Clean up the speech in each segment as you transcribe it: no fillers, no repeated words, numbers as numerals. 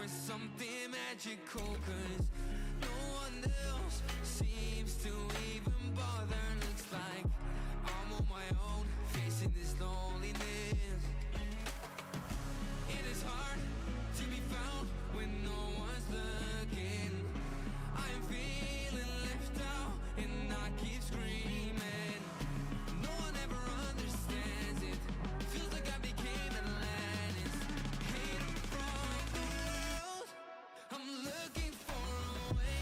was something magical, 'cause no one else seems to even bother. Looks like I'm on my own, facing this loneliness. It is hard to be found when no one's looking. I am feeling left out and I keep screaming. No one ever understands it. Feels like I became Atlantis, hidden from the world. I'm looking for a way.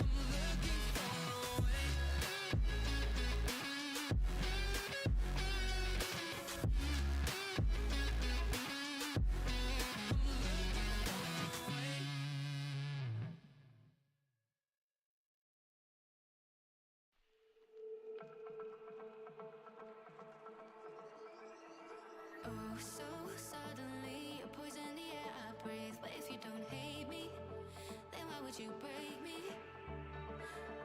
I'm looking for a way. Oh, so suddenly you're poison the air I breathe. But if you don't hate me, then why would you break me?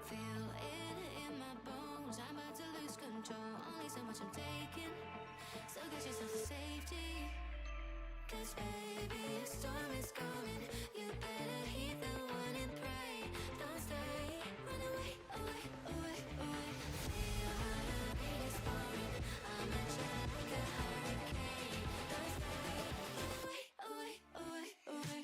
Feel it in my bones, I'm about to lose control. Only so much I'm taking, so get yourself to safety. 'Cause baby, a storm is coming. You better heed the warning, pray. Don't stay, run away, away, away, away. Feel how the beat is pouring. I'm a jet like a hurricane. Don't stay, run away, away, away, away.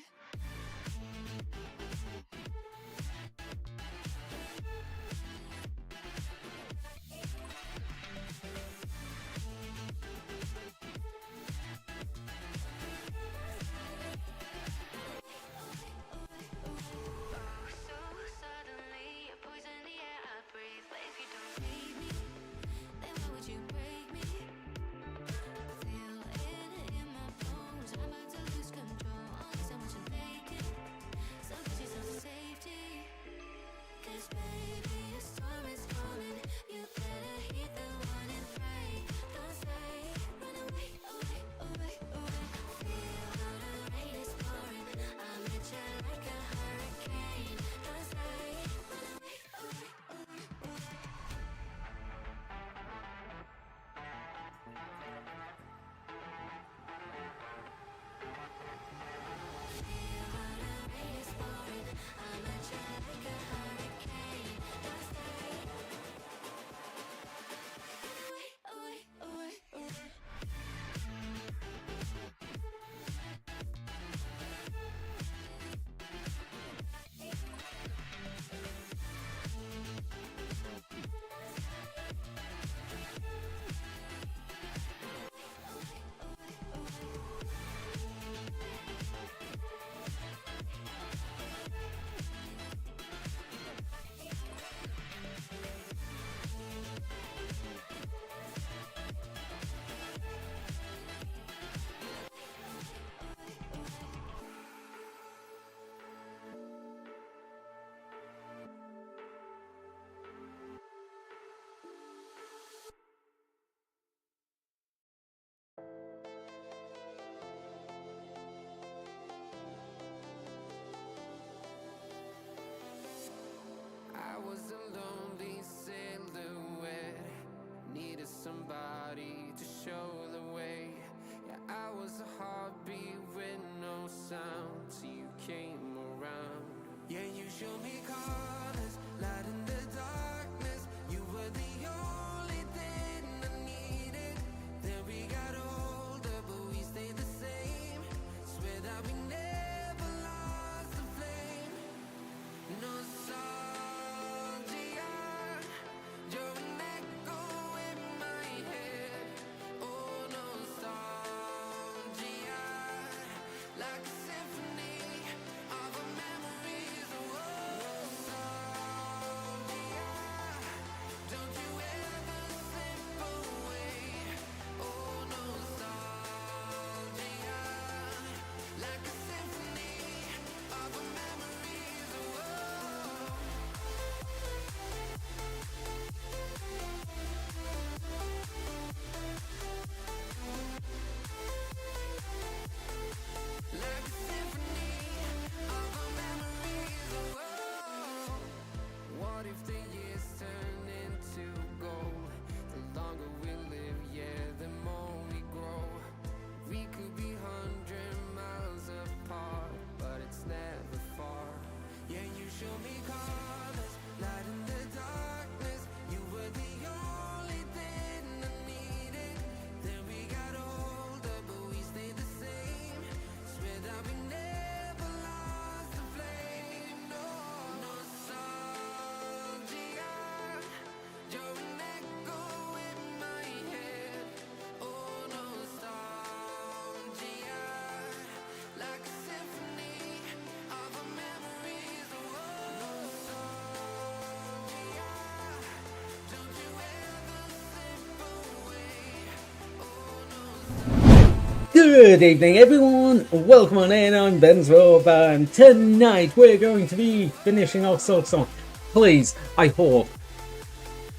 Good evening everyone, welcome on in, I'm Ben's Rob, and tonight we're going to be finishing off Silksong. Please, I hope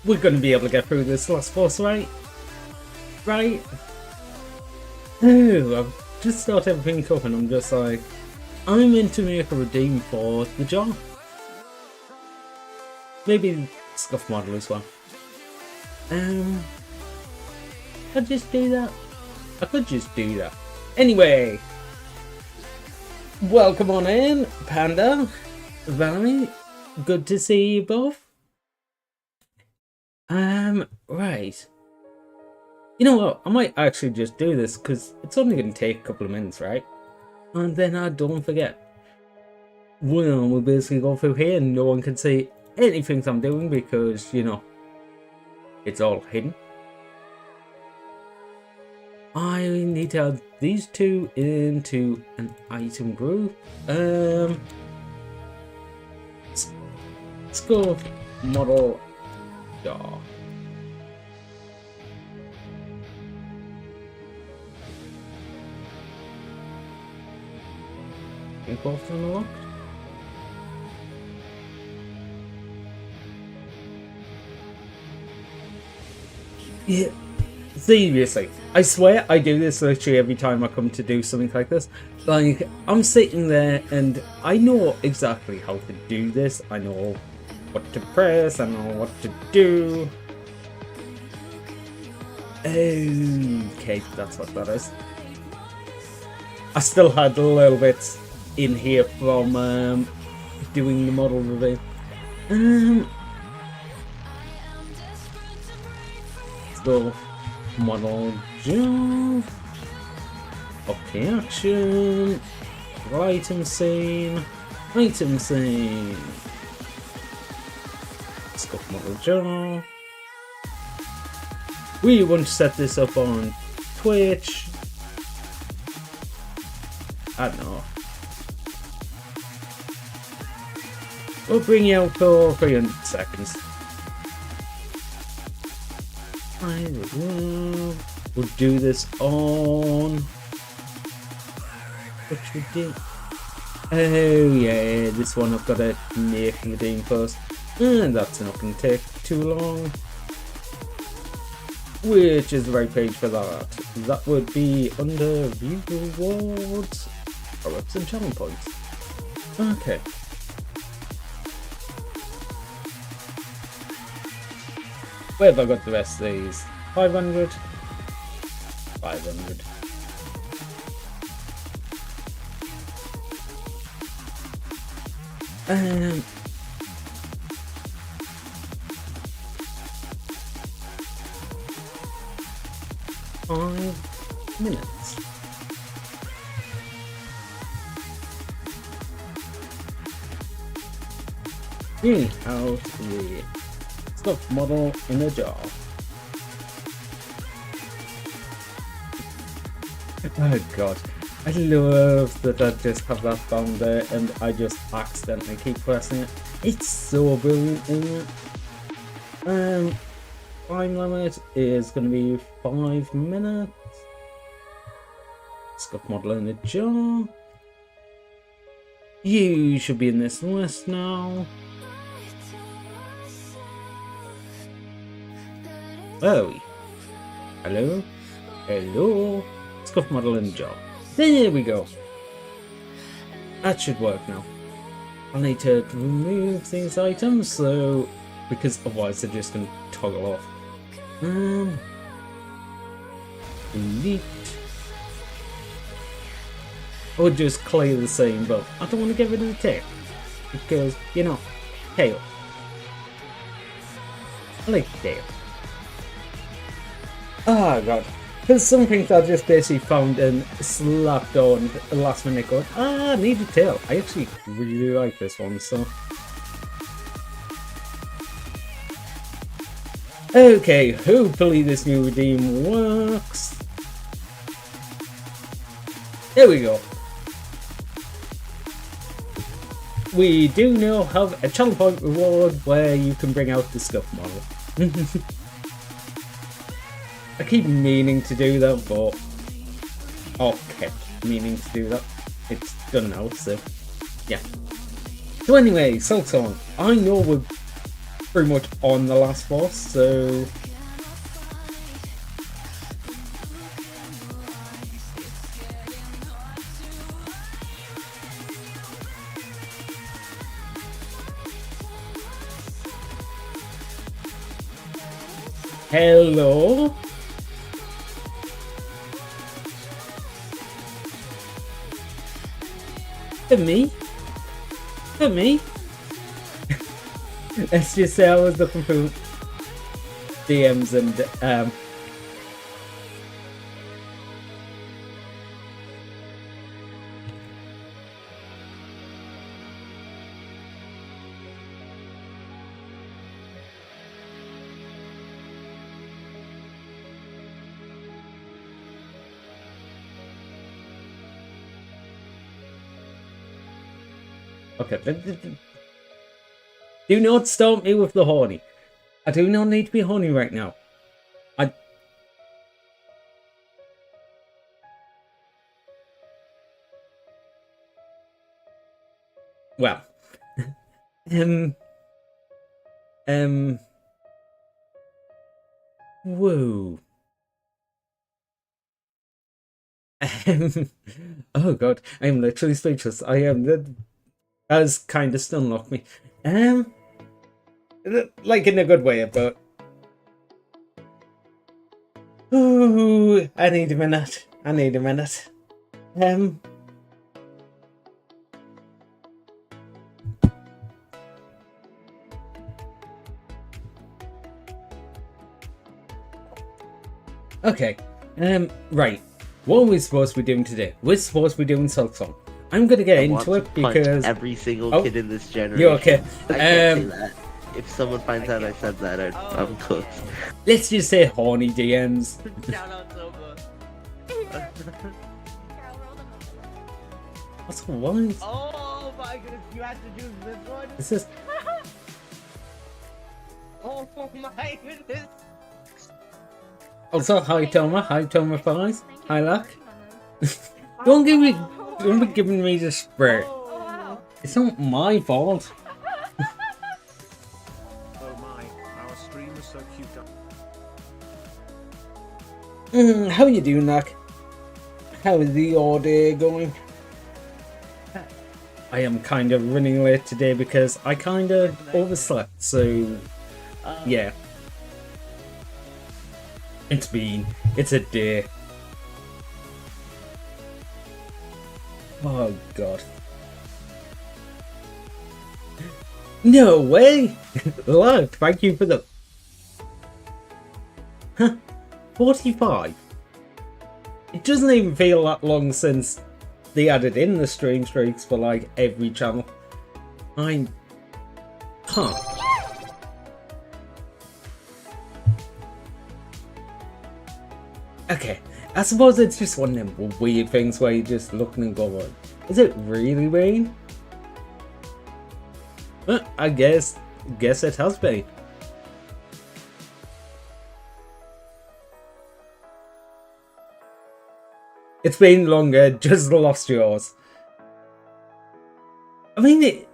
we're going to be able to get through this last boss, right? Right? Oh, I've just started everything up and I'm just like, I'm meant to make a redeem for the job. Maybe scuff model as well. I'd just do that. I could just do that. Anyway, welcome on in, Panda, Valerie. Good to see you both. Right. You know what? I might actually just do this because it's only going to take a couple of minutes, right? And then I don't forget. Well, we'll basically go through here and no one can see anything I'm doing because, you know, it's all hidden. I need to add these two into an item group. Let's go model jaw. Think both unlocked. Yeah. Seriously, I swear I do this literally every time I come to do something like this. Like, I'm sitting there and I know exactly how to do this. I know what to press, I know what to do. Okay, that's what that is. I still had a little bit in here from doing the model reveal. So, model jump, okay, action, item scene, scuff model jump. We want to set this up on Twitch. I don't know. We'll bring you out for 300 seconds. We'll do this on what should we do? Oh yeah, this one I've got to make the redeem first, and that's not going to take too long. Which is the right page for that? That would be under view rewards, products and channel points. Okay. Where have I got the rest of these? 500. 500. And 5 minutes. Bring out the scuff model in a jar. Oh god, I love that I just have that down there and I just accidentally keep pressing it. It's so brilliant, isn't it? Time limit is going to be 5 minutes. Scuff model in a jar. You should be in this list now. Oh, hello, hello, scuff model in the jar. There we go. That should work now. I need to remove these items, so because otherwise they're just going to toggle off. Delete. I would just clear the same, but I don't want to get rid of the tape because, you know, tail. I like the tail. Oh god, there's something that I just basically found and slapped on the last minute going, I need a tail. I actually really like this one, so. Okay, hopefully this new redeem works. There we go. We do now have a channel point reward where you can bring out the scuff model. I keep meaning to do that, but or kept meaning to do that. It's done now, so yeah. So anyway, Silksong. I know we're pretty much on the last boss, so hello. For me? For me? Let's just say I was looking for DMs and okay. Do not stop me with the horny. I do not need to be horny right now. Well. Whoa. Oh god, I'm literally speechless. I am that has kind of stunlocked me. Like in a good way, but ooh, I need a minute. I need a minute. Okay. Right. What are we supposed to be doing today? We're supposed to be doing Silksong. I'm gonna get into it because every single kid in this generation. You're okay. I can't say that. If someone finds out I said that, I'm cooked. Let's just say horny DMs. Shout out Silva. What's one? Oh my goodness, you have to choose this one? Is this? Oh my goodness. Also, hi Toma. Hi Toma Flies. Hi Luck. Don't be giving me the spray. It's not my fault. Oh my, our stream is so cute. How you doing, Luck? How is your day going? I am kind of running late today because I kind of overslept, so yeah. It's a day. Oh god. No way! Look, thank you for the... Huh? 45? It doesn't even feel that long since they added in the stream streaks for like every channel. Huh. Okay, I suppose it's just one of them weird things where you just looking and going, is it really rain? I guess it has been. It's been longer, just lost yours. I mean,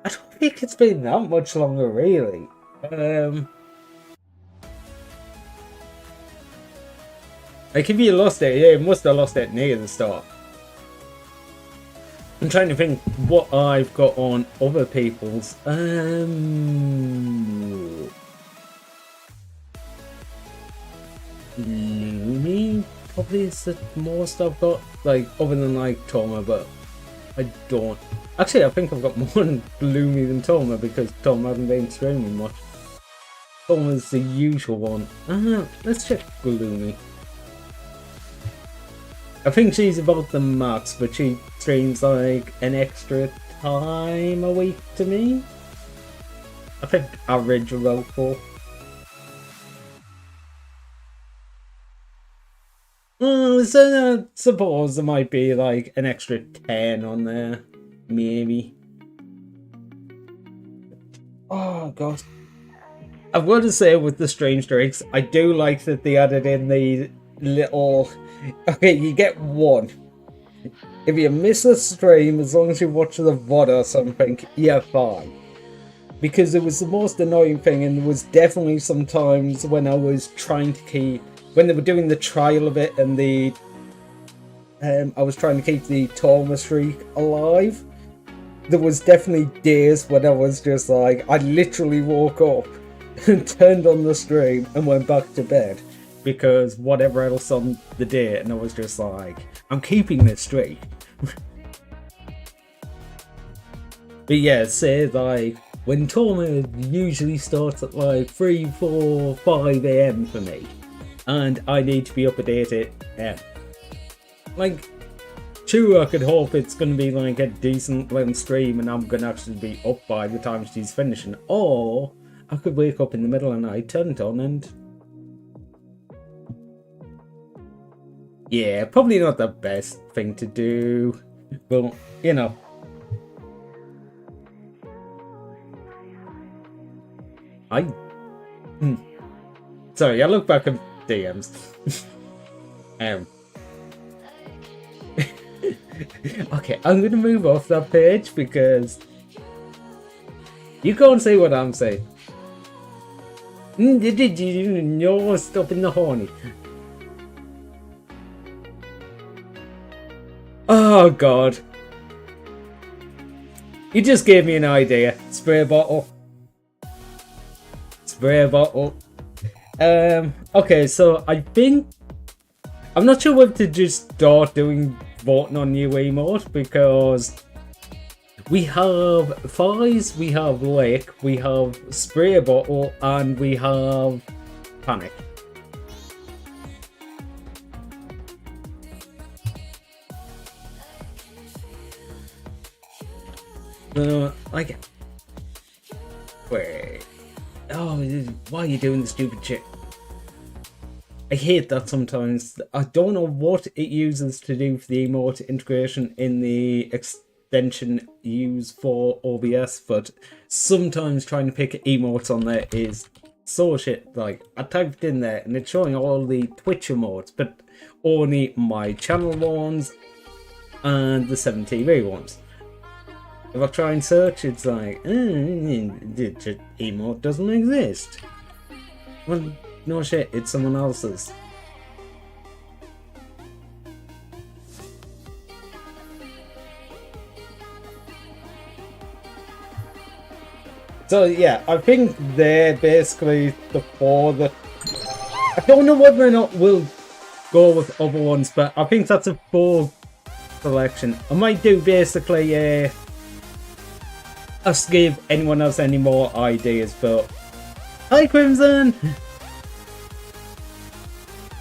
I don't think it's been that much longer, really. Like, if you lost it, yeah, you must have lost it near the start. I'm trying to think what I've got on other people's. Lumi probably is the most I've got, like, other than like Toma, but I don't. Actually, I think I've got more on Lumi than Toma because Toma hasn't been streaming much. Toma's the usual one. Let's check Gloomy. I think she's about the max, but she streams like an extra time a week to me. I think average about 4. So I suppose there might be like an extra 10 on there, maybe. Oh god. I've got to say with the stream streaks, I do like that they added in the little... Okay, you get one. If you miss a stream, as long as you watch the VOD or something, you're fine. Because it was the most annoying thing, and there was definitely some times when I was trying to keep... When they were doing the trial of it, and the... I was trying to keep the Torma streak alive. There was definitely days when I was just like... I literally woke up and turned on the stream and went back to bed. Because whatever else on the day, and I was just like, I'm keeping this streak. But yeah, say like, when Torma usually starts at like 3, 4, 5 AM for me, and I need to be up at 8 AM. Like, true, I could hope it's going to be like a decent length stream and I'm going to actually be up by the time she's finishing. Or, I could wake up in the middle of the night, turn it on and... Yeah, probably not the best thing to do, but, you know. Sorry, I look back at DMs. Okay, I'm gonna move off that page because you can't say what I'm saying. No, stop in the horny. Oh god. You just gave me an idea. Spray bottle. Spray bottle. Okay, so I think... I'm not sure whether to just start doing voting on new emote, because we have Fires, we have Lake, we have Spray Bottle, and we have Panic. Like... Wait... Oh, why are you doing the stupid shit? I hate that sometimes. I don't know what it uses to do for the emote integration in the extension used for OBS, but sometimes trying to pick emotes on there is so shit. Like, I typed in there and it's showing all the Twitch emotes, but only my channel ones and the 7TV ones. If I try and search, it's like, the emote doesn't exist. Well, no shit, it's someone else's. So yeah, I think they're basically the 4 that... I don't know whether or not we'll go with other ones, but I think that's a 4 selection. I might do basically a... Us give anyone else any more ideas, but hi Crimson.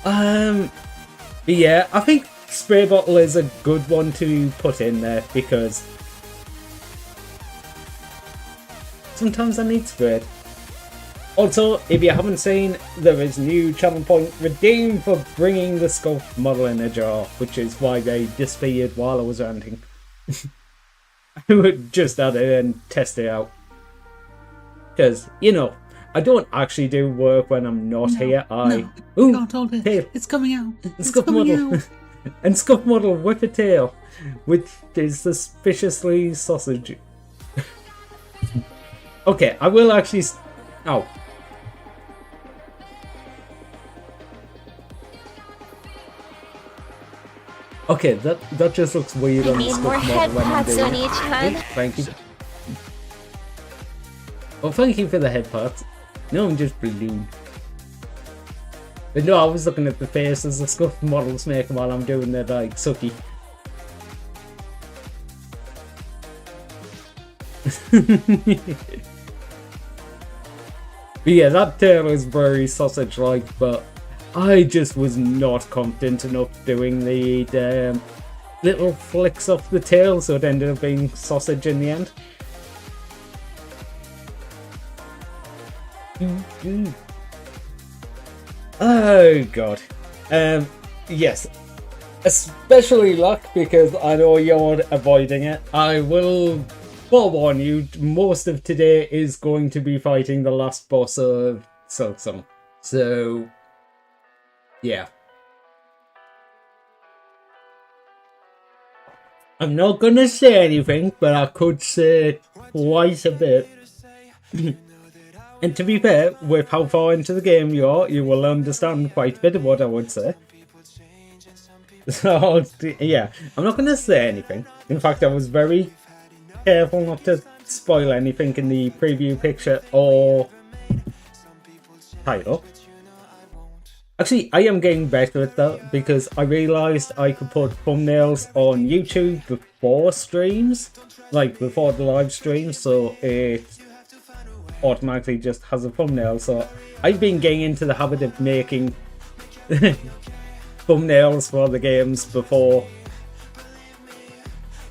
But yeah, I think Spray Bottle is a good one to put in there because sometimes I need sprayed. Also, if you haven't seen, there is new channel point redeemed for bringing the sculpt model in a jar, which is why they disappeared while I was ranting. I would just add it and test it out. Because, you know, I don't actually do work when I'm not here. No, you can't hold it. Tail. It's coming out. Scuff model. And Scuff model with a tail, which is suspiciously sausage. Okay, I will actually... Oh. Okay, that just looks weird on the Need more Scuff head model when I'm pats doing on it. each head. Thank you. Well, thank you for the head parts. No, I'm just balloon. But no, I was looking at the faces the Scuff models make while I'm doing the like sucky. But yeah, that tail is very sausage-like, but I just was not confident enough doing the little flicks off the tail, so it ended up being sausage in the end. Oh god. Yes. Especially luck, because I know you're avoiding it. I will forewarn you, most of today is going to be fighting the last boss of Silksong. So, yeah. I'm not gonna say anything, but I could say quite a bit. And to be fair, with how far into the game you are, you will understand quite a bit of what I would say. So, yeah, I'm not gonna say anything. In fact, I was very careful not to spoil anything in the preview picture or title. Actually, I am getting better at that because I realised I could put thumbnails on YouTube before streams, like before the live stream, so it automatically just has a thumbnail. So I've been getting into the habit of making thumbnails for the games before.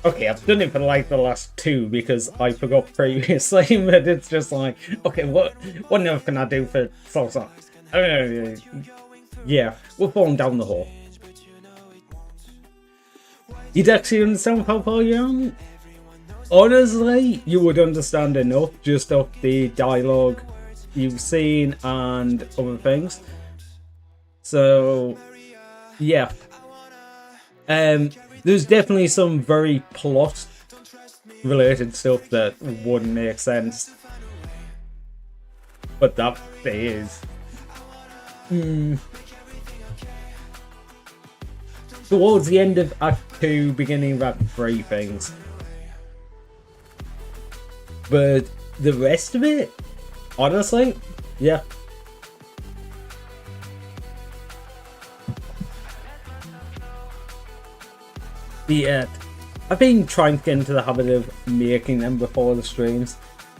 Okay, I've done it for like the last 2 because I forgot previously, but it's just like, okay, what on earth can I do for Silksong? Yeah, we're falling down the hole. You'd actually understand how far you are? Honestly, you would understand enough just off the dialogue you've seen and other things. So, yeah. There's definitely some very plot-related stuff that wouldn't make sense. But that is... Towards the end of Act 2, beginning of Act 3 things. But the rest of it, honestly, yeah. Yeah, I've been trying to get into the habit of making them before the streams.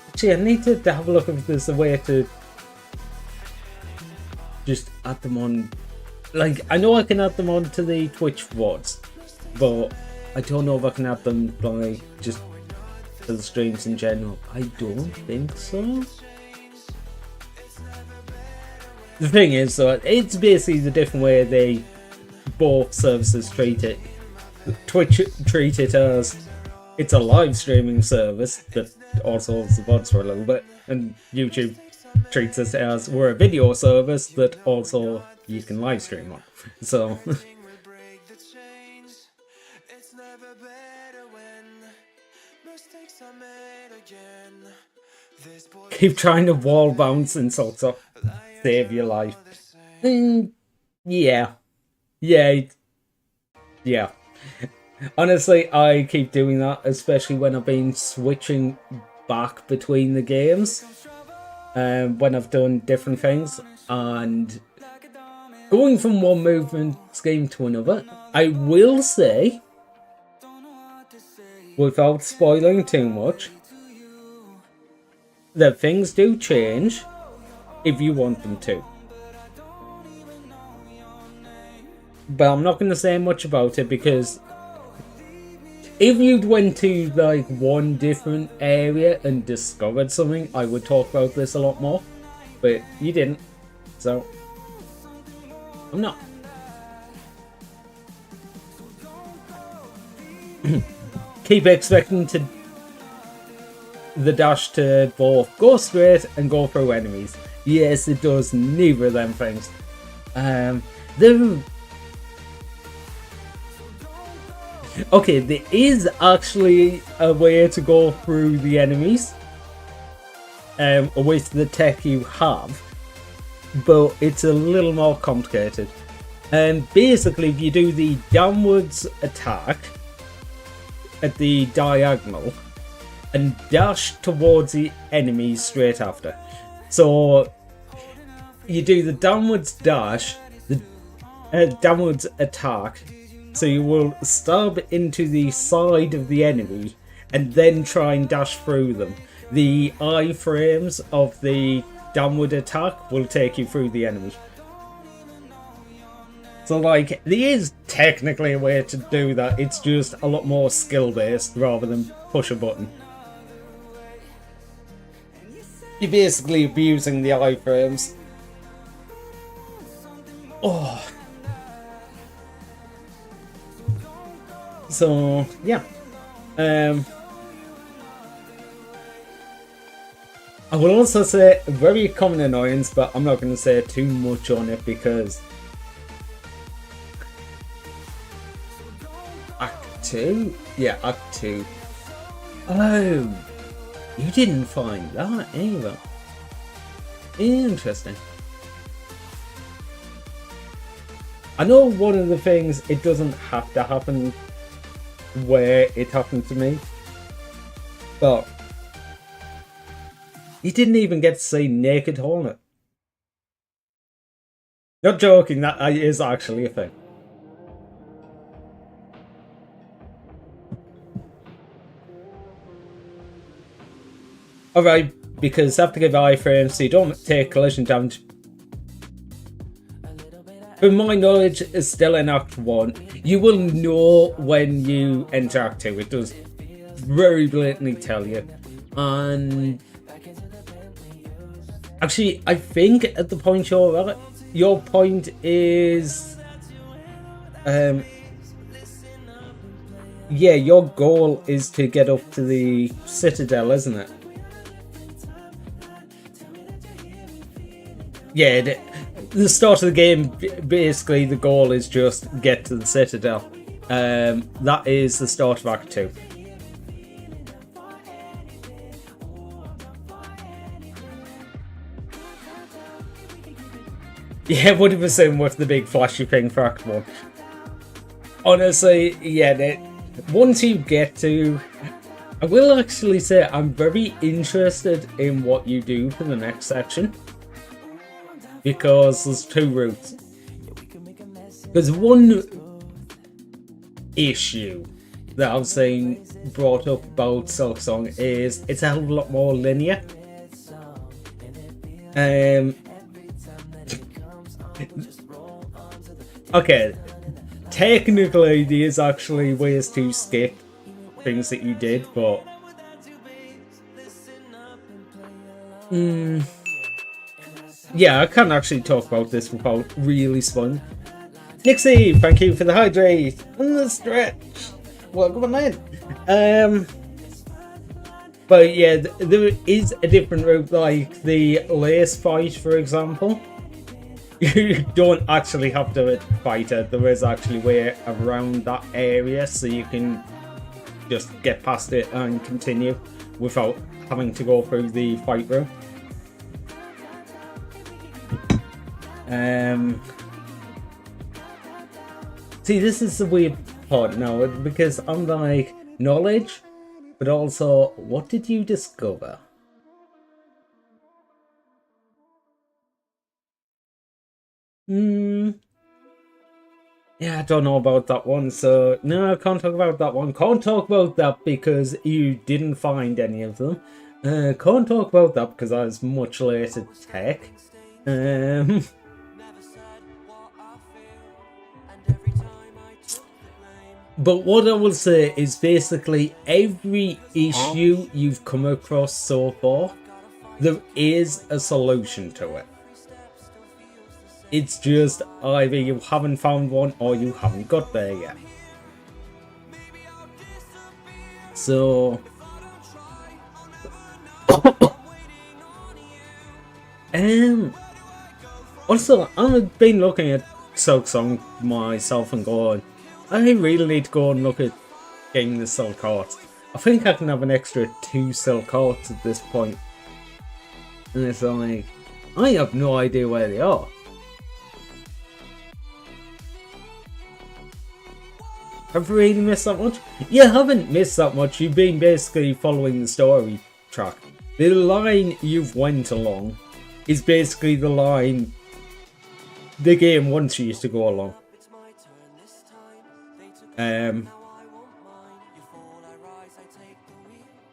Actually, I need to have a look if there's a way to just add them on. Like, I know I can add them on to the Twitch VODs, but I don't know if I can add them by just to the streams in general. I don't think so. The thing is, it's basically the different way they both services treat it. Twitch treat it as it's a live streaming service that also holds the VODs for a little bit, and YouTube treats it as we're a video service that also you can live stream on. So keep trying to wall bounce and Silksong save your life. Yeah. Honestly, I keep doing that, especially when I've been switching back between the games, when I've done different things, and going from one movement scheme to another. I will say, without spoiling too much, that things do change if you want them to. But I'm not going to say much about it because if you'd went to like one different area and discovered something, I would talk about this a lot more. But you didn't, so I'm not. Keep expecting the dash to both go straight and go through enemies. Yes, it does neither of them things. Okay, there is actually a way to go through the enemies with the tech you have, but it's a little more complicated. Basically, if you do the downwards attack at the diagonal and dash towards the enemies straight after. So you do the downwards dash, the downwards attack, so you will stab into the side of the enemy and then try and dash through them. The iframes of the downward attack will take you through the enemy. So like, there is technically a way to do that, it's just a lot more skill based rather than push a button. You're basically abusing the iframes. Oh. So, yeah. I will also say a very common annoyance, but I'm not going to say too much on it because Act 2? Yeah, Act 2. Oh, you didn't find that either. Interesting. I know one of the things, it doesn't have to happen where it happened to me, but you didn't even get to see Naked Hornet. Not joking, that is actually a thing. Alright, because I have to give iframes so you don't take collision damage. From my knowledge, it's still in Act 1. You will know when you enter Act 2. It does very blatantly tell you. And actually, I think at the point you're at, your point is... yeah, your goal is to get up to the Citadel, isn't it? Yeah, the start of the game, basically the goal is just get to the Citadel. That is the start of Act 2. Yeah, 100% with the big flashy thing for Act 1. Honestly, yeah, once you get to... I will actually say I'm very interested in what you do for the next section. Because there's two routes. There's one issue that I've seen brought up about Silksong is it's a hell of a lot more linear. Okay, technically there's actually ways to skip things that you did, but yeah, I can't actually talk about this without really spoiling. Nixie, thank you for the hydrate and the stretch. Welcome in. But yeah, there is a different route, like the lace fight, for example. You don't actually have to fight it. There is actually a way around that area, so you can just get past it and continue without having to go through the fight room. See, this is the weird part now, because I'm like, knowledge, but also, what did you discover? Yeah, I don't know about that one, so no, I can't talk about that one. Can't talk about that because you didn't find any of them. Can't talk about that because I was much later tech. But what I will say is basically every issue you've come across so far, there is a solution to it. It's just either you haven't found one or you haven't got there yet. So... also, I've been looking at Silksong myself and going, I really need to go and look at getting the silk hearts. I think I can have an extra 2 silk hearts at this point. And it's like, I have no idea where they are. Have you really missed that much? You haven't missed that much. You've been basically following the story track. The line you've went along is basically the line the game wants you to go along.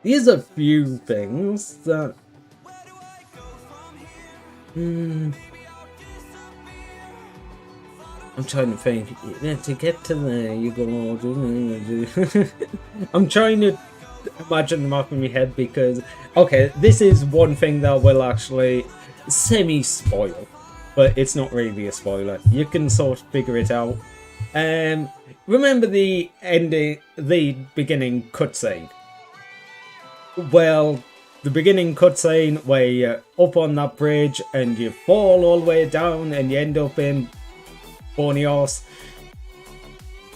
There's a few things that I'm trying to think. Yeah, to get to there, you go. I'm trying to imagine them off in my head because, okay, this is one thing that will actually semi-spoil, but it's not really a spoiler. You can sort of figure it out. Remember the ending, the beginning cutscene? Well, the beginning cutscene where you're up on that bridge and you fall all the way down and you end up in Bony Horse.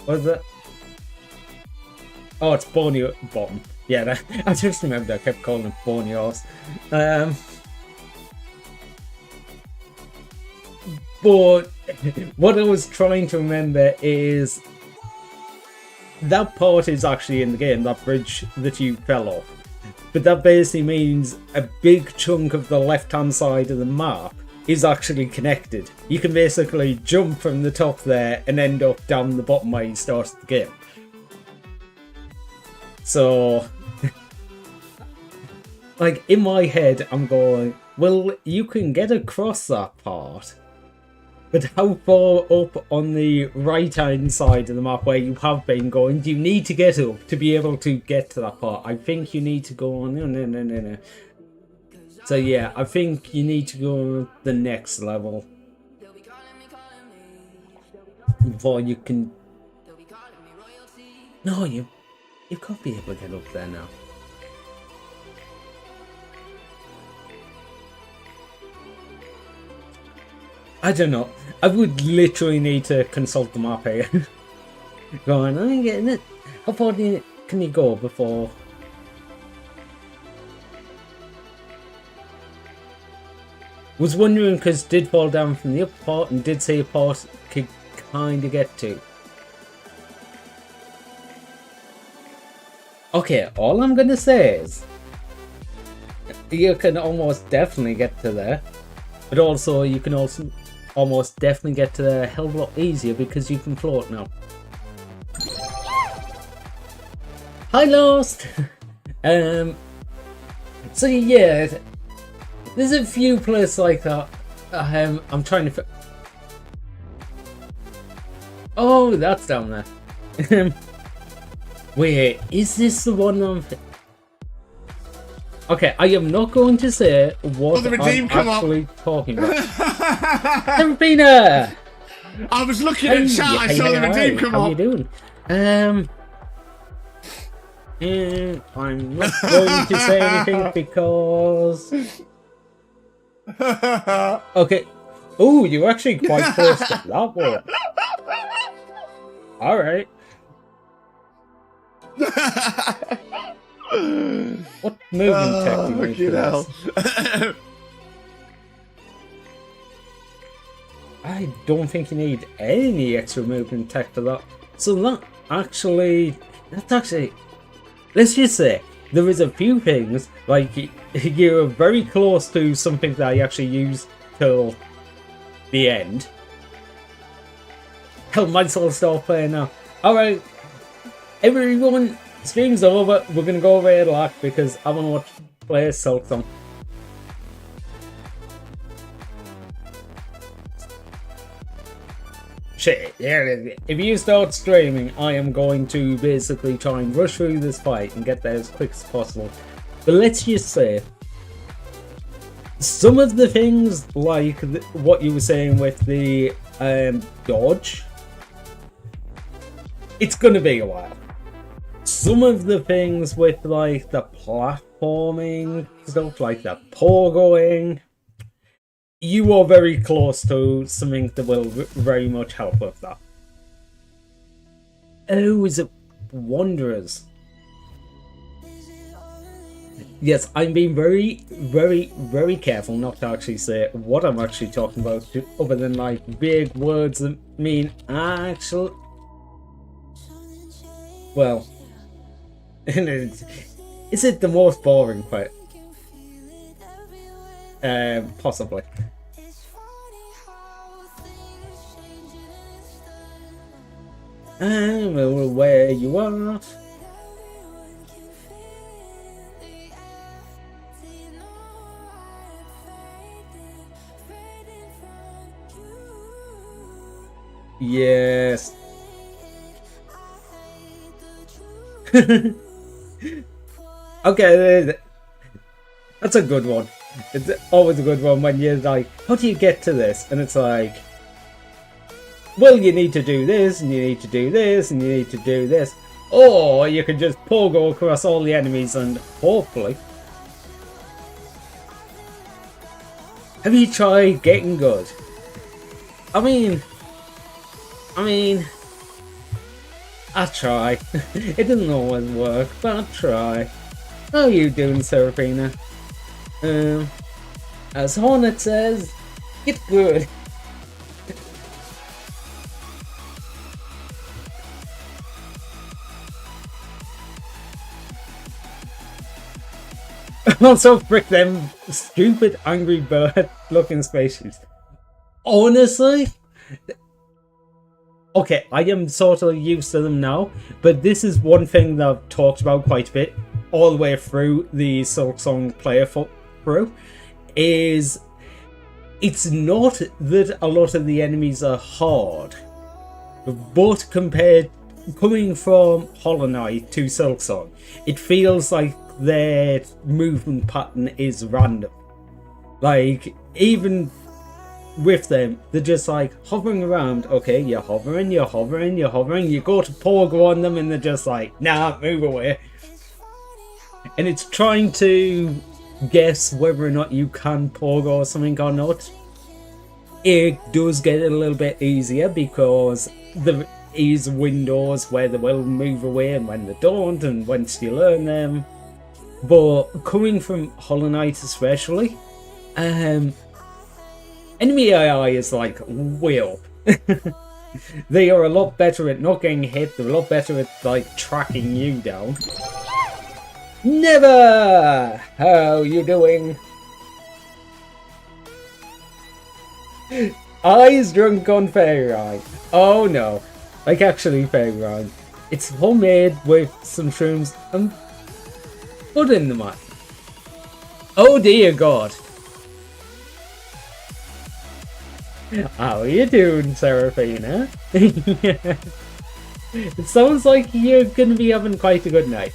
What is it? Oh, it's Borneo Bottom. Yeah, I just remember I kept calling it Borneos. But what I was trying to remember is that part is actually in the game, that bridge that you fell off. But that basically means a big chunk of the left-hand side of the map is actually connected. You can basically jump from the top there and end up down the bottom where you started the game. So, like, in my head, I'm going, well, you can get across that part, but how far up on the right-hand side of the map where you have been going do you need to get up to be able to get to that part? I think you need to go on... No. So yeah, I think you need to go the next level before you can... No, you can't be able to get up there now. I don't know. I would literally need to consult the map here. Going, I ain't getting it. How far can you go before... Was wondering because did fall down from the upper part and did see a part could kind of get to. Okay, all I'm gonna say is you can almost definitely get to there, but also you can also almost definitely get to there a hell of a lot easier because you can float now. Hi, Lost. So yeah. There's a few places like that. I'm trying to... Oh, that's down there. Wait, is this the one I'm... Okay, I am not going to say what I'm actually talking about. Serafina! I was looking at chat, I saw the redeem come up. How you doing? I'm not going to say anything because... Okay. Oh, you're actually quite close to that one. Alright. What movement tech do you need for this? I don't think you need any extra movement tech for that. So that's actually... Let's just say, there is a few things, like, you're very close to something that I actually use till the end. Hell, might as well start playing now. Alright, everyone, stream's over. We're gonna go over here to lack because I wanna watch play Silksong. Shit, yeah, if you start streaming, I am going to basically try and rush through this fight and get there as quick as possible. But let's just say, some of the things, like what you were saying with the dodge, it's gonna be a while. Some of the things with, like, the platforming stuff, like the pogoing, you are very close to something that will very much help with that. Oh, is it Wanderers? Yes, I'm being very, very, very careful not to actually say what I'm actually talking about, other than, like, big words that mean actual... Well, is it the most boring part? Possibly. Well, where you are. Yes. Okay, that's a good one. It's always a good one when you're like, how do you get to this? And it's like, well, you need to do this, and you need to do this, and you need to do this. Or you can just pogo across all the enemies and hopefully... Have you tried getting good? I mean... I try. It doesn't always work, but I try. How are you doing, Serafina? As Hornet says, it's good. Also, frick them stupid angry bird looking spaceships. Honestly, okay, I am sort of used to them now, but this is one thing that I've talked about quite a bit all the way through the Silksong player through, is it's not that a lot of the enemies are hard, but compared coming from Hollow Knight to Silksong, it feels like their movement pattern is random. Like, even with them, they're just like hovering around. Okay, you're hovering, you're hovering, you're hovering. You go to pogo on them and they're just like, nah, move away. And it's trying to guess whether or not you can pogo or something or not. It does get a little bit easier because there is windows where they will move away and when they don't, and once you learn them. But coming from Hollow Knight especially, enemy AI is like way up. They are a lot better at not getting hit. They're a lot better at like tracking you down. Never! How you doing? Eyes drunk on fairy wine. Oh no, like actually fairy wine. It's homemade with some shrooms and put in the mud. Oh dear God. How are you doing, Serafina? It sounds like you're gonna be having quite a good night.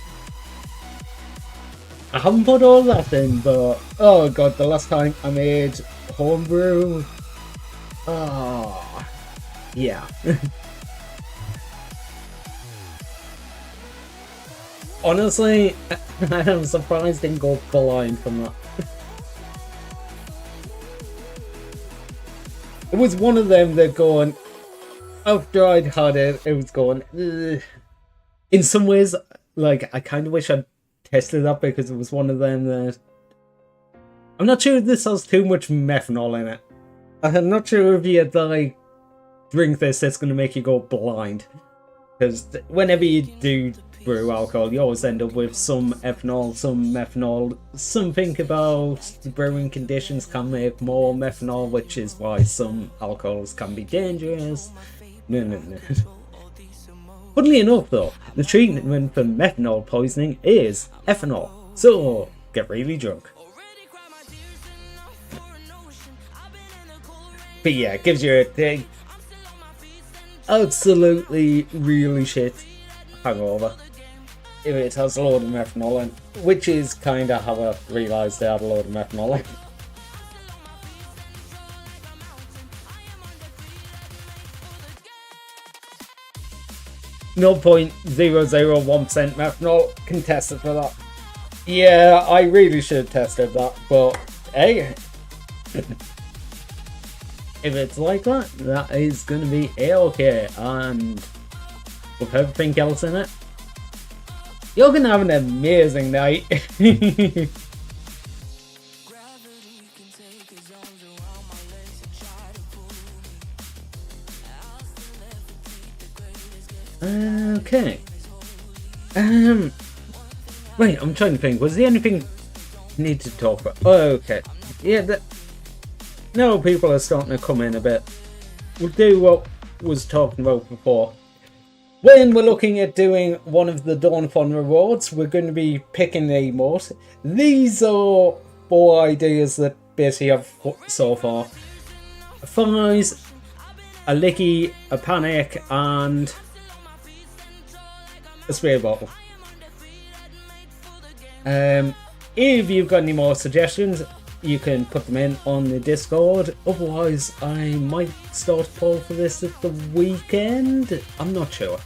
I haven't put all that in, but oh God, the last time I made homebrew. Oh, yeah. Honestly, I'm surprised I didn't go blind from that. It was one of them that going, after I'd had it, it was going, ugh. In some ways, like, I kind of wish I'd tested that because it was one of them that... I'm not sure if this has too much methanol in it. I'm not sure if you like drink this, it's going to make you go blind. Because whenever you do brew alcohol, you always end up with some ethanol, some methanol. Something about the brewing conditions can make more methanol, which is why some alcohols can be dangerous. No. Funnily enough though, the treatment for methanol poisoning is ethanol. So, get really drunk. But yeah, it gives you a absolutely really shit hangover if it has a load of methanol in, which is kind of how I realised they had a load of methanol in. .001% methanol, contested for that. Yeah, I really should have tested that, but hey. If it's like that, that is going to be A-okay, and with everything else in it, you're going to have an amazing night. Okay. Wait, I'm trying to think, was there anything I need to talk about? Oh, okay. Yeah, now people are starting to come in a bit. We'll do what I was talking about before. When we're looking at doing one of the Dawnfon rewards, we're going to be picking a emote. These are 4 ideas that basically I've put so far. A Fuzz, a Licky, a Panic, and a spray bottle. If you've got any more suggestions, you can put them in on the Discord. Otherwise, I might start a poll for this at the weekend. I'm not sure.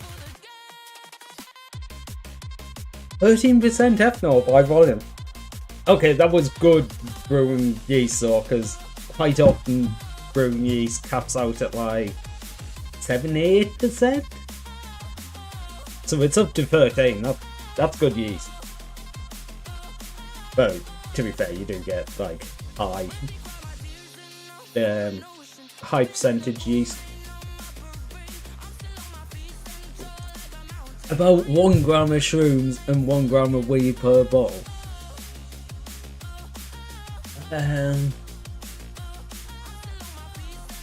13% ethanol by volume. Okay, that was good brewing yeast though, because quite often brewing yeast caps out at like 7-8%. So it's up to 13. That's good yeast. But to be fair, you do get like high percentage yeast. About 1 gram of shrooms and 1 gram of weed per bottle.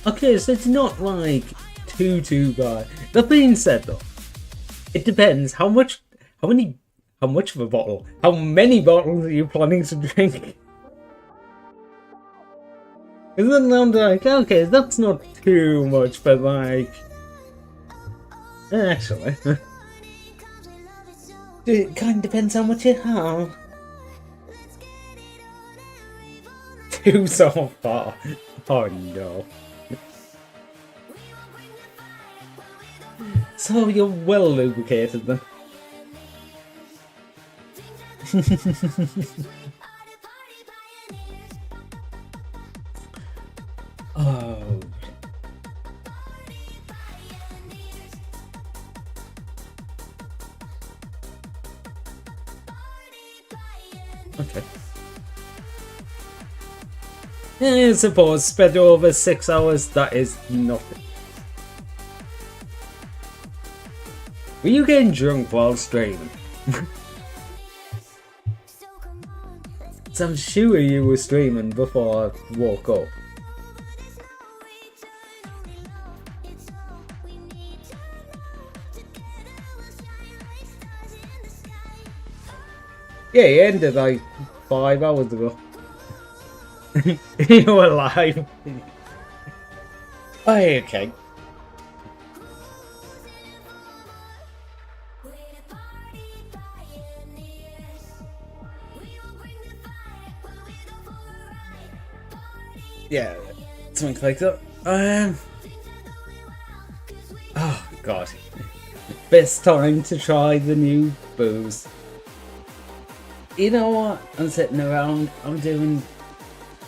Okay, so it's not like too bad. That being said though, it depends how much of a bottle, how many bottles are you planning to drink? And then I'm like, okay, that's not too much, but like, actually, it kind of depends how much you have. 2 so far. Oh no. So you're well lubricated then. Oh. Okay. Yeah, I suppose spread over 6 hours, that is nothing. Were you getting drunk while streaming? So I'm sure you were streaming before I woke up. Yeah, it ended like 5 hours ago. You were live. Oh, okay. Yeah, something like that. Oh god. Best time to try the new booze. You know what? I'm sitting around,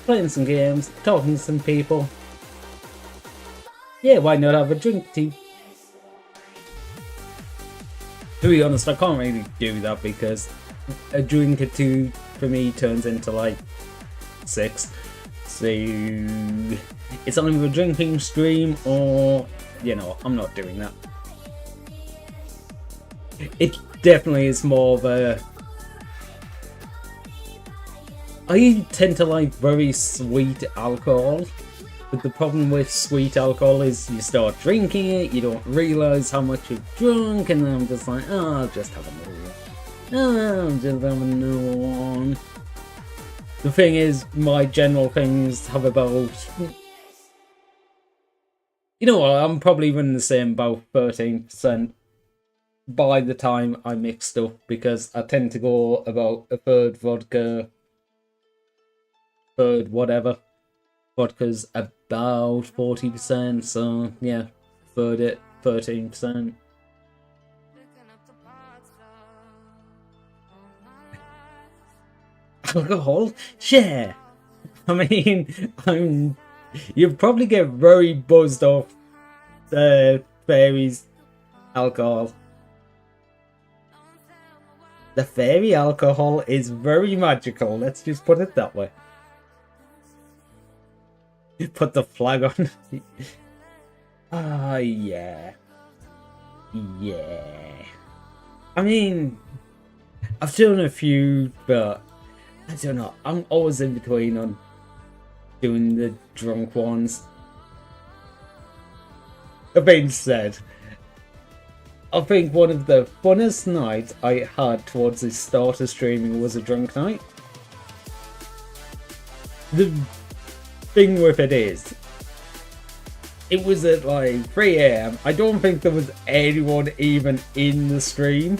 playing some games, talking to some people. Yeah, why not have a drink too? To be honest, I can't really do that because a drink or two for me turns into like 6. So it's either a drinking stream or, you know, I'm not doing that. It definitely is more of a... I tend to like very sweet alcohol, but the problem with sweet alcohol is you start drinking it, you don't realise how much you've drunk, and then I'm just like, oh, I'll just have another one. Oh, I'll just have another one. The thing is, my general things have about... You know what, I'm probably running the same, about 13% by the time I mix stuff, because I tend to go about a third vodka, third whatever. Vodka's about 40%, so yeah, third it, 13%. Alcohol? Share! I mean, you probably get very buzzed off fairies alcohol. The fairy alcohol is very magical, let's just put it that way. Put the flag on. Ah, yeah. Yeah. I mean, I've done a few, but I don't know. I'm always in between on doing the drunk ones. That being said, I think one of the funnest nights I had towards the start of streaming was a drunk night. The thing with it is, it was at like 3 AM. I don't think there was anyone even in the stream.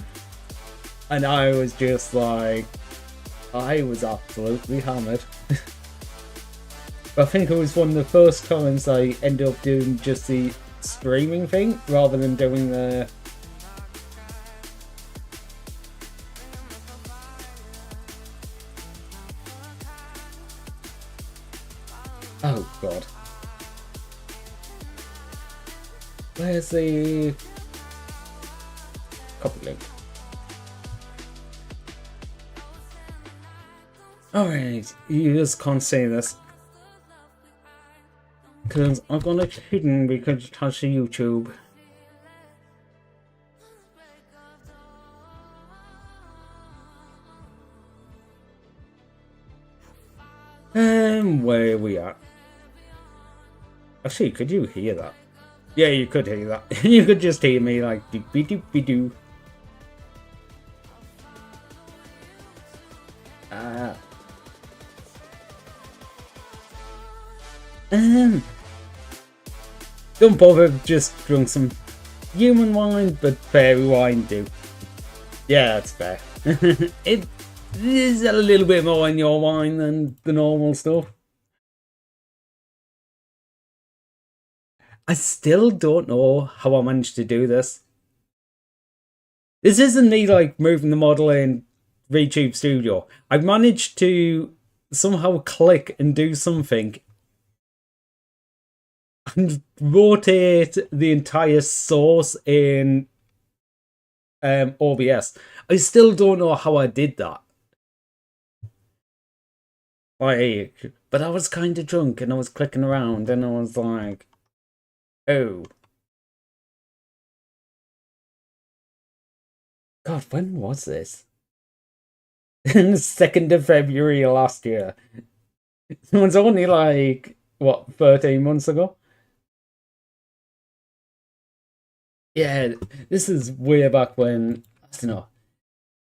And I was just like, I was absolutely hammered. I think it was one of the first times I ended up doing just the streaming thing rather than doing the... Oh god. Where's the copy link. Alright, you just can't say this. Because I'm gonna cheating because it has YouTube. Where are we at? Actually, could you hear that? Yeah, you could hear that. You could just hear me like doopy doopy doo. Don't bother, just drunk some human wine, but fairy wine do. Yeah, that's fair. It is a little bit more in your wine than the normal stuff. I still don't know how I managed to do this. This isn't me like moving the model in VTube Studio. I managed to somehow click and do something and rotate the entire source in OBS. I still don't know how I did that. Like, but I was kind of drunk and I was clicking around and I was like, oh. God, when was this? The 2nd of February last year. It was only like, what, 13 months ago? Yeah, this is way back when, I don't know.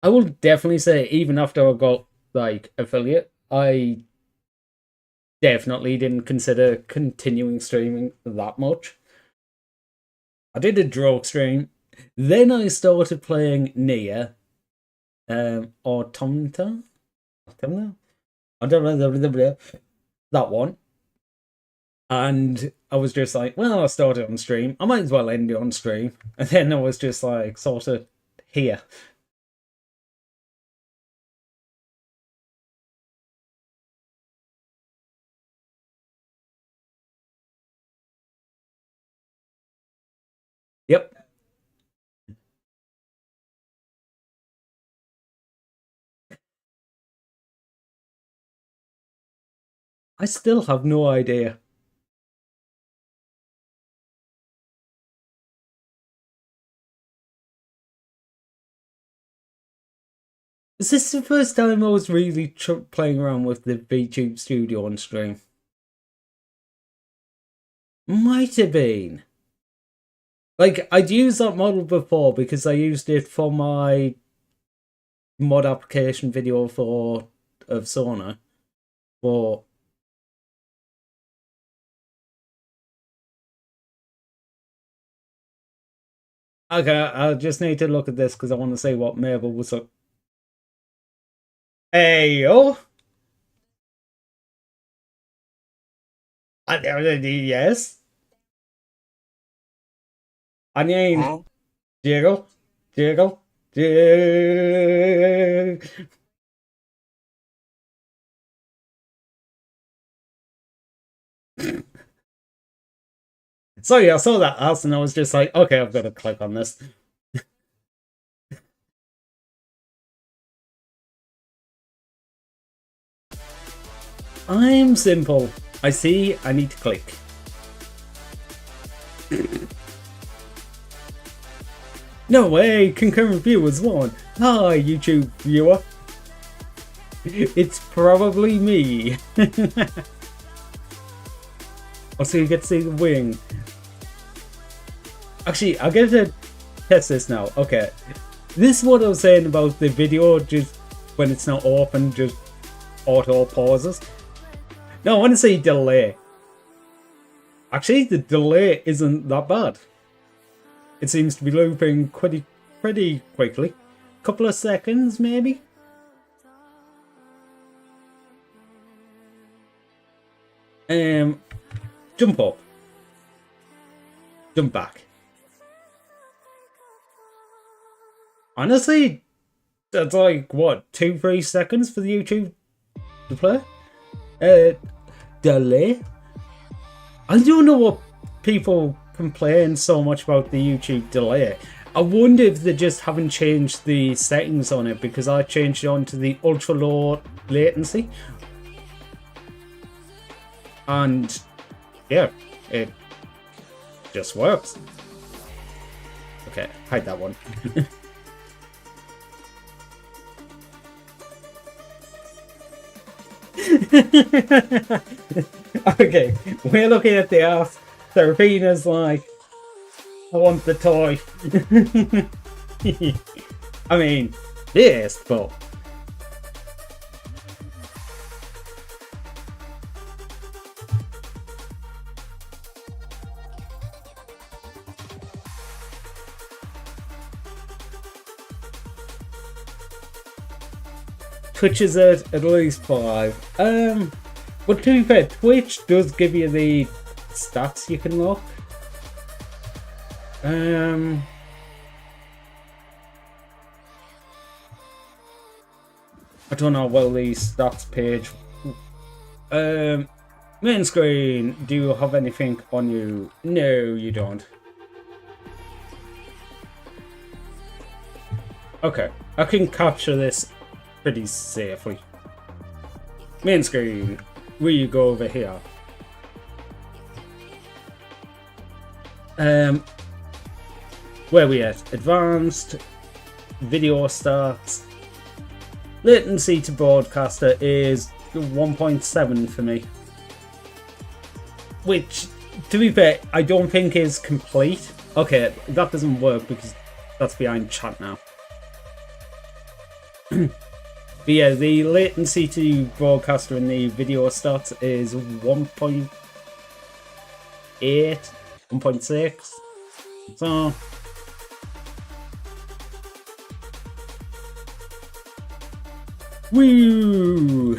I will definitely say, even after I got, like, affiliate, I definitely didn't consider continuing streaming that much. I did a draw stream. Then I started playing Nier. Automata? I don't know. That one. And I was just like, well, I started on stream. I might as well end it on stream. And then I was just like, sort of here. Yep. I still have no idea. Is this the first time I was really playing around with the VTube Studio on stream? Might have been. Like, I'd used that model before because I used it for my mod application video of Sauna. But okay, I just need to look at this because I want to see what Mabel was up. Hey yo! Yes. I mean, jiggle. So yeah, I saw that house and I was just like, okay, I've got to click on this. I'm simple. I see, I need to click. No way, concurrent viewers won. Hi, YouTube viewer. It's probably me. Also, you get to see the wing. Actually, I'll get to test this now. Okay. This is what I was saying about the video, just when it's not open, just auto pauses. No, I want to say delay. Actually, the delay isn't that bad. It seems to be looping pretty quickly. Couple of seconds, maybe? Jump up. Jump back. Honestly, that's like, what, 2-3 seconds for the YouTube to play? Delay? I don't know what people complain so much about the YouTube delay. I wonder if they just haven't changed the settings on it, because I changed it on to the ultra low latency. And yeah, it just works. Okay, hide that one. Okay, we're looking at the ass. Seraphina's like, I want the toy. I mean, yes, but Twitch is at least 5. But to be fair, Twitch does give you the stats you can look. I don't know how well the stats page. Main screen, do you have anything on you? No, you don't. Okay, I can capture this pretty safely. Main screen, will you go over here? Where we at? Advanced, video starts. Latency to broadcaster is 1.7 for me. Which, to be fair, I don't think is complete. Okay, that doesn't work because that's behind chat now. But yeah, the latency to broadcaster in the video starts is 1.8, 1.6. So woo!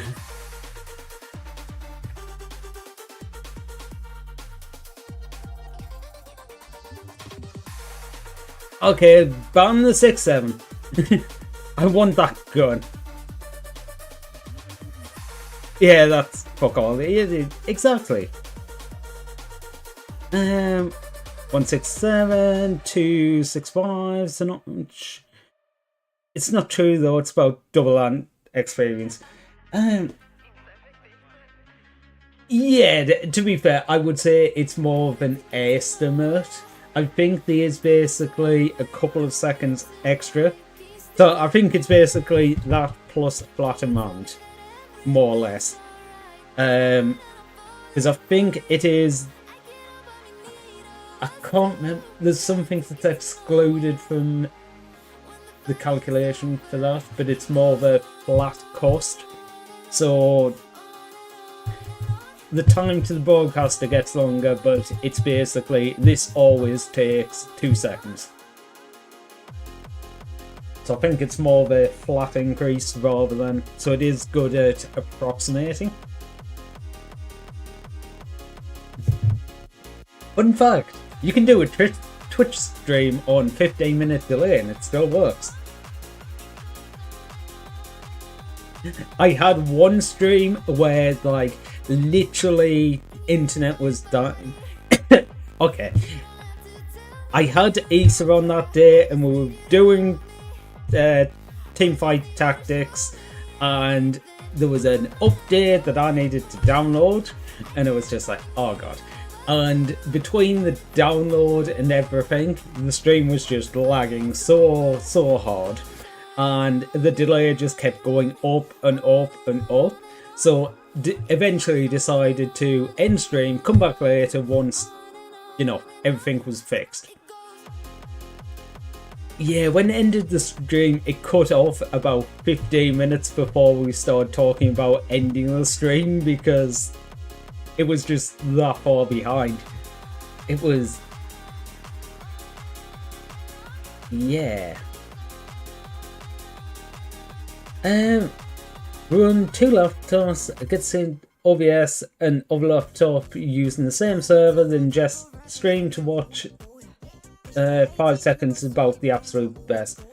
Okay, ban the 6.7. I want that gun. Yeah, that's fuck all. Exactly. 167, 265. So not much. It's not true though. It's about double that experience. Yeah, to be fair, I would say it's more of an estimate. I think there is basically a couple of seconds extra. So I think it's basically that plus flat amount, more or less. Because I think it is... I can't remember. There's something that's excluded from the calculation for that, but it's more of a flat cost. So the time to the broadcaster gets longer, but it's basically, this always takes 2 seconds. So I think it's more of a flat increase rather than, so it is good at approximating. But in fact, you can do a Twitch stream on 15-minute delay and it still works. I had one stream where like literally internet was dying. Okay. I had Issa on that day and we were doing teamfight tactics, and there was an update that I needed to download, and it was just like, oh god. And between the download and everything, the stream was just lagging so hard, and the delay just kept going up and up and up. So eventually decided to end stream, come back later once, you know, everything was fixed. Yeah, when it ended the stream, it cut off about 15 minutes before we started talking about ending the stream because it was just that far behind. It was... yeah. Run 2 laptops, get seen OBS and other laptop using the same server, then just stream to watch 5 seconds is about the absolute best.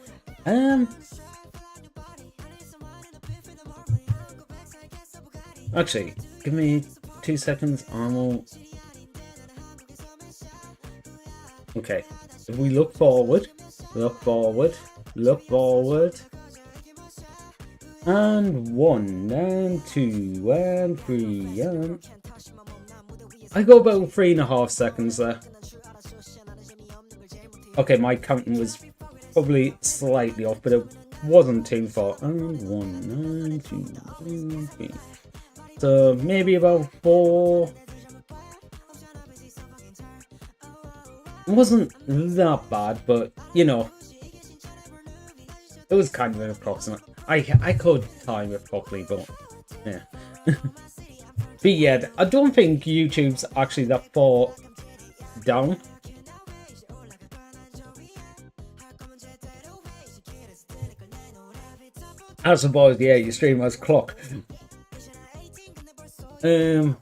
Actually, give me 2 seconds. I will. Okay, if we look forward, Look forward. Look forward. And 1, and 2, and 3, and... I go about 3.5 seconds there. Okay, my counting was probably slightly off, but it wasn't too far. And 1, and 2, and 3. So maybe about 4. It wasn't that bad, but you know, it was kind of an approximate. I could time it properly, but yeah. But yeah, I don't think YouTube's actually that far down. I suppose, yeah, your stream has clock. I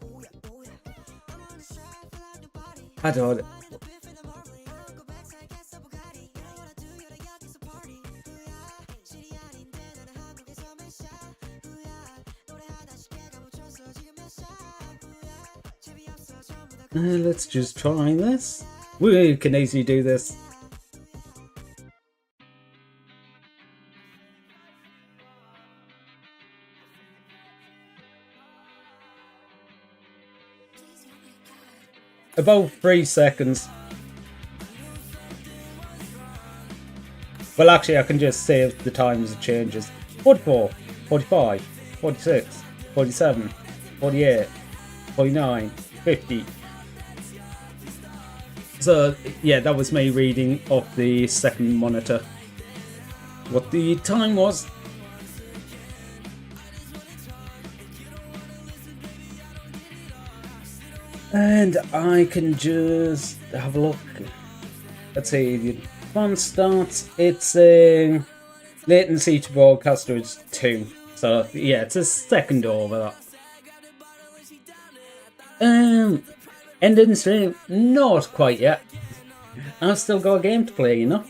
don't. Let's just try this. We can easily do this. About 3 seconds. Well, actually, I can just save the times it changes. 44, 45, 46, 47, 48, 49, 50. So, yeah, that was me reading off the second monitor what the time was. And I can just have a look. Let's see, the advanced starts. It's saying latency to broadcaster is 2. So, yeah, it's a second over that. Ending stream? Not quite yet. I've still got a game to play, you know.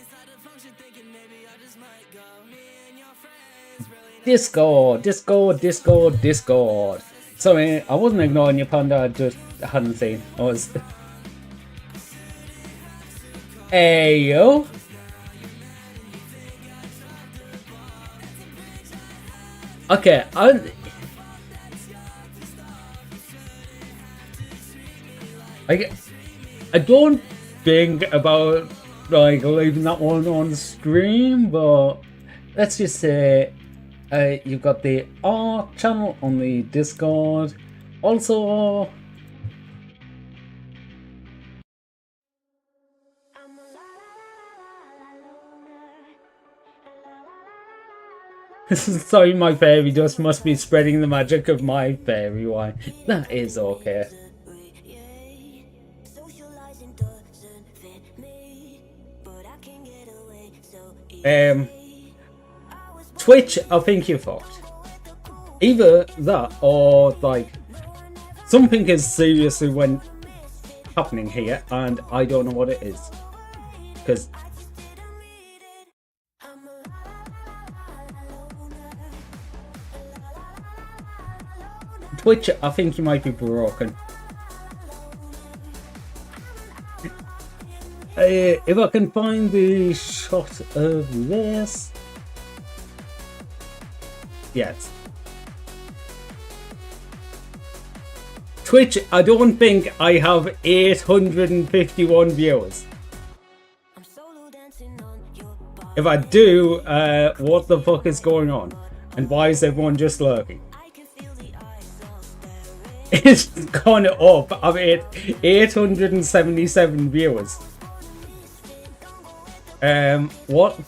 Discord, Discord, Discord, Discord. Sorry, I wasn't ignoring you, Panda. I just hadn't seen. I was. Hey yo. Okay, I don't think about like leaving that one on stream, but let's just say you've got the R channel on the Discord. Also, sorry, my fairy dust must be spreading the magic of my fairy wine. That is okay. Twitch, I think you're fucked. Either that or like something is seriously happening here and I don't know what it is. Because Twitch, I think you might be broken. If I can find the shot of this. Yes. Twitch, I don't think I have 851 viewers. If I do, what the fuck is going on? And why is everyone just lurking? It's gone up. I've hit 877 viewers. What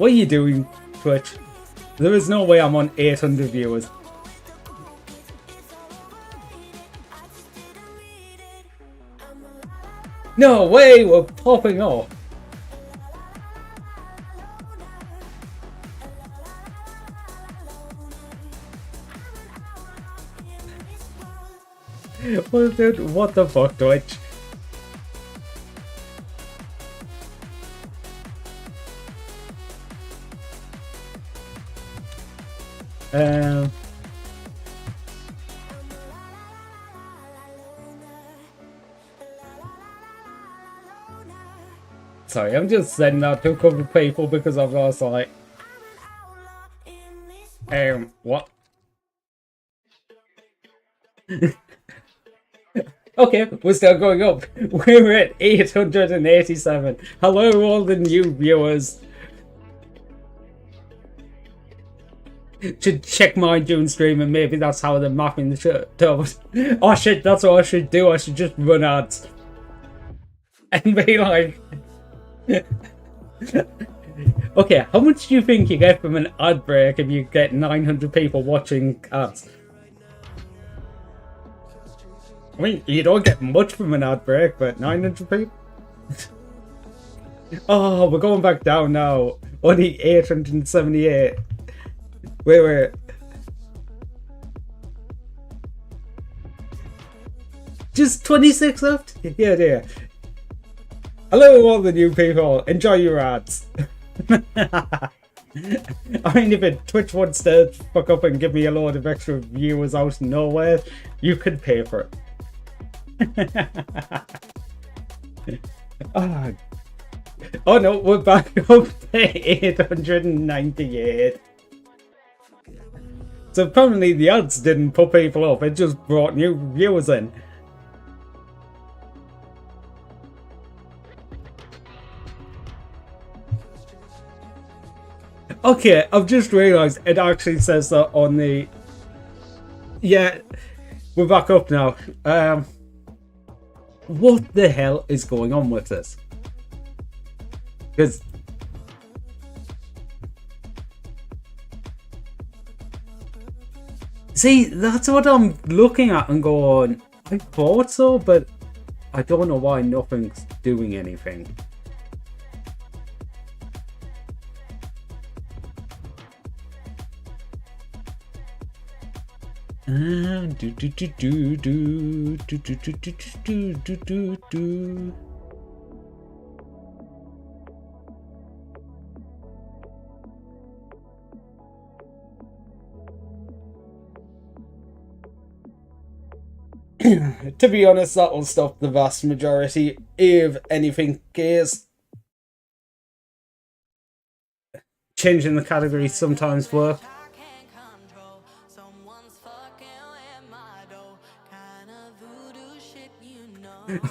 are you doing, Twitch? There is no way I'm on 800 viewers. No way, we're popping off. What the fuck, Twitch? Sorry, I'm just sending that to a couple of people because I've lost like, what? Okay, we're still going up. We're at 887. Hello, all the new viewers. Should check my June stream and maybe that's how they're mapping the shit up. Oh shit, that's what I should do. I should just run ads. And be like... Okay, how much do you think you get from an ad break if you get 900 people watching ads? I mean, you don't get much from an ad break, but 900 people? Oh, we're going back down now. Only 878. Wait. Just 26 left? Yeah, dear. Hello, all the new people. Enjoy your ads. I mean, if Twitch wants to fuck up and give me a load of extra viewers out of nowhere, you could pay for it. Oh no, we're back up to 898. So apparently the ads didn't put people up, it just brought new viewers in. Okay, I've just realised it actually says that on the... Yeah, we're back up now. What the hell is going on with this? Because... See, that's what I'm looking at and going, I thought so, but I don't know why nothing's doing anything. To be honest, that will stop the vast majority if anything is. Changing the category sometimes work.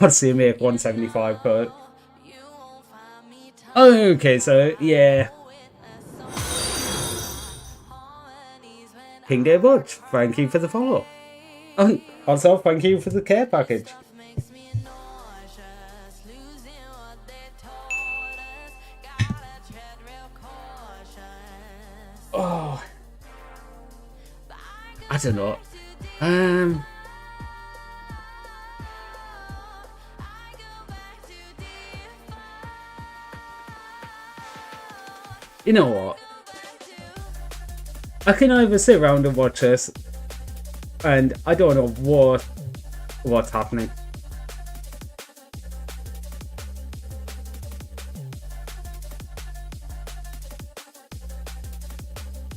I'd see make 175 per. Okay, so yeah. King Day Butch, thank you for the follow. And also, thank you for the care package. Oh, I don't know. You know what? I can either sit around and watch this, and I don't know what's happening.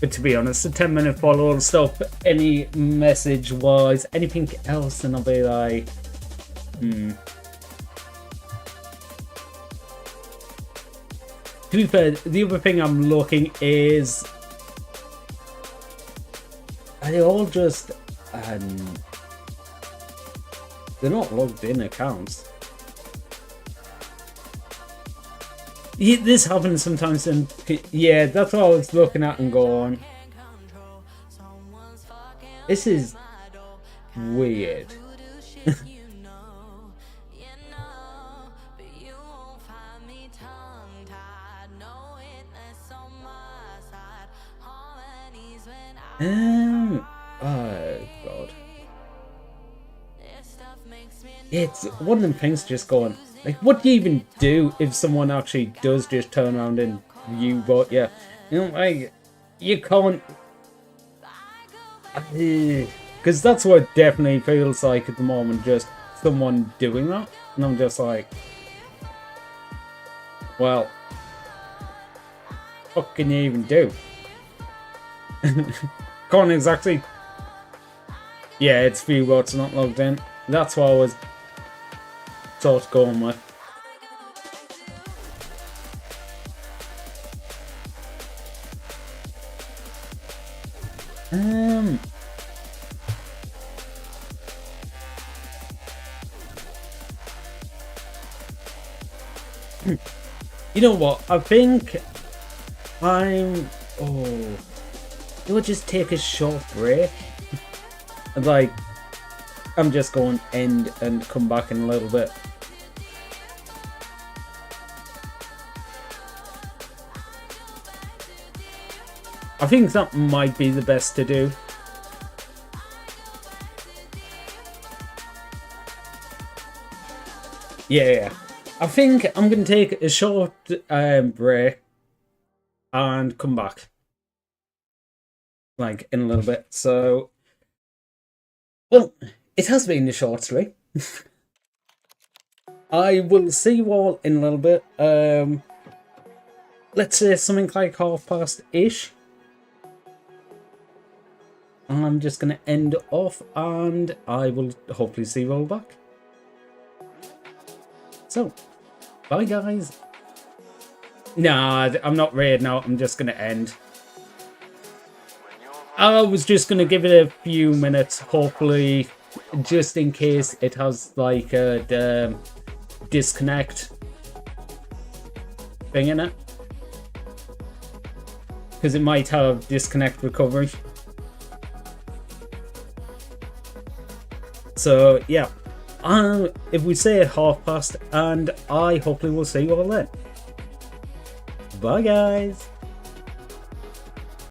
But to be honest, the 10-minute follow will stop any message wise, anything else, and I'll be like, To be fair, the other thing I'm looking is, are they all just they're not logged in accounts. Yeah, this happens sometimes, and yeah, that's what I was looking at and going, this is weird. Oh god. It's one of them things just going, like, what do you even do if someone actually does just turn around and you vote? Yeah, you know, like, you can't, because that's what it definitely feels like at the moment, just someone doing that, and I'm just like, well, what can you even do? Can't exactly. Yeah, it's few votes not logged in. That's what I was sort of going with. You know what? I think I'm. Oh, it would just take a short break. Like, I'm just going end and come back in a little bit. I think that might be the best to do. Yeah, I think I'm going to take a short break and come back. Like, in a little bit. So, well, it has been a short stream. I will see you all in a little bit. Let's say something like 8:30-ish. I'm just going to end off and I will hopefully see you all back. So, bye guys. Nah, I'm not raiding out, I'm just going to end. I was just going to give it a few minutes, hopefully, just in case it has like a disconnect thing in it. Because it might have disconnect recovery. So, yeah. If we say 8:30, and I hopefully will see you all then. Bye, guys.